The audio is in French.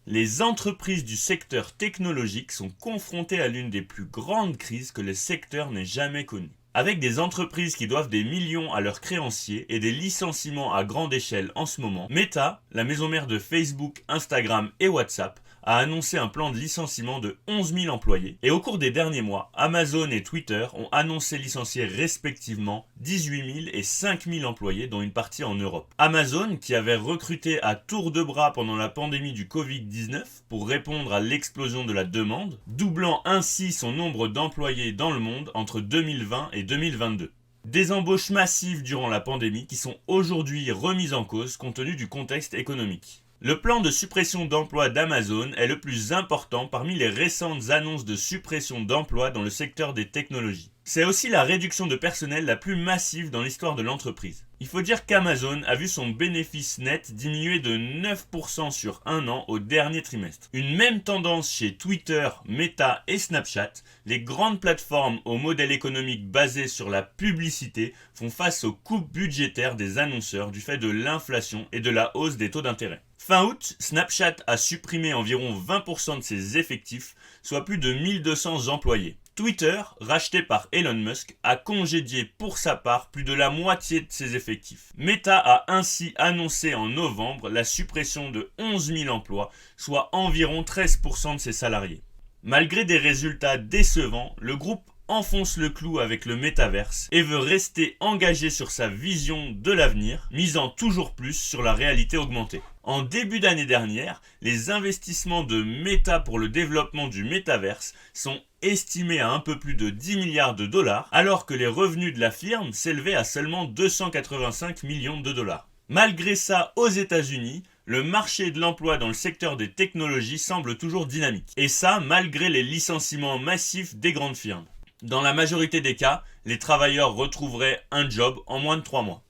Les entreprises du secteur technologique sont confrontées à l'une des plus grandes crises que le secteur n'ait jamais connues. Avec des entreprises qui doivent des millions à leurs créanciers et des licenciements à grande échelle en ce moment, Meta, la maison mère de Facebook, Instagram et WhatsApp, a annoncé un plan de licenciement de 11 000 employés. Et au cours des derniers mois, Amazon et Twitter ont annoncé licencier respectivement 18 000 et 5 000 employés, dont une partie en Europe. Amazon, qui avait recruté à tour de bras pendant la pandémie du Covid-19 pour répondre à l'explosion de la demande, doublant ainsi son nombre d'employés dans le monde entre 2020 et 2022. Des embauches massives durant la pandémie qui sont aujourd'hui remises en cause compte tenu du contexte économique. Le plan de suppression d'emplois d'Amazon est le plus important parmi les récentes annonces de suppression d'emplois dans le secteur des technologies. C'est aussi la réduction de personnel la plus massive dans l'histoire de l'entreprise. Il faut dire qu'Amazon a vu son bénéfice net diminuer de 9% sur un an au dernier trimestre. Une même tendance chez Twitter, Meta et Snapchat, les grandes plateformes au modèle économique basé sur la publicité font face aux coupes budgétaires des annonceurs du fait de l'inflation et de la hausse des taux d'intérêt. Fin août, Snapchat a supprimé environ 20% de ses effectifs, soit plus de 1200 employés. Twitter, racheté par Elon Musk, a congédié pour sa part plus de la moitié de ses effectifs. Meta a ainsi annoncé en novembre la suppression de 11 000 emplois, soit environ 13% de ses salariés. Malgré des résultats décevants, le groupe enfonce le clou avec le métaverse et veut rester engagé sur sa vision de l'avenir, misant toujours plus sur la réalité augmentée. En début d'année dernière, les investissements de Meta pour le développement du métaverse sont estimés à un peu plus de 10 milliards de dollars, alors que les revenus de la firme s'élevaient à seulement 285 millions de dollars. Malgré ça, aux États-Unis, le marché de l'emploi dans le secteur des technologies semble toujours dynamique. Et ça, malgré les licenciements massifs des grandes firmes. Dans la majorité des cas, les travailleurs retrouveraient un job en moins de 3 mois.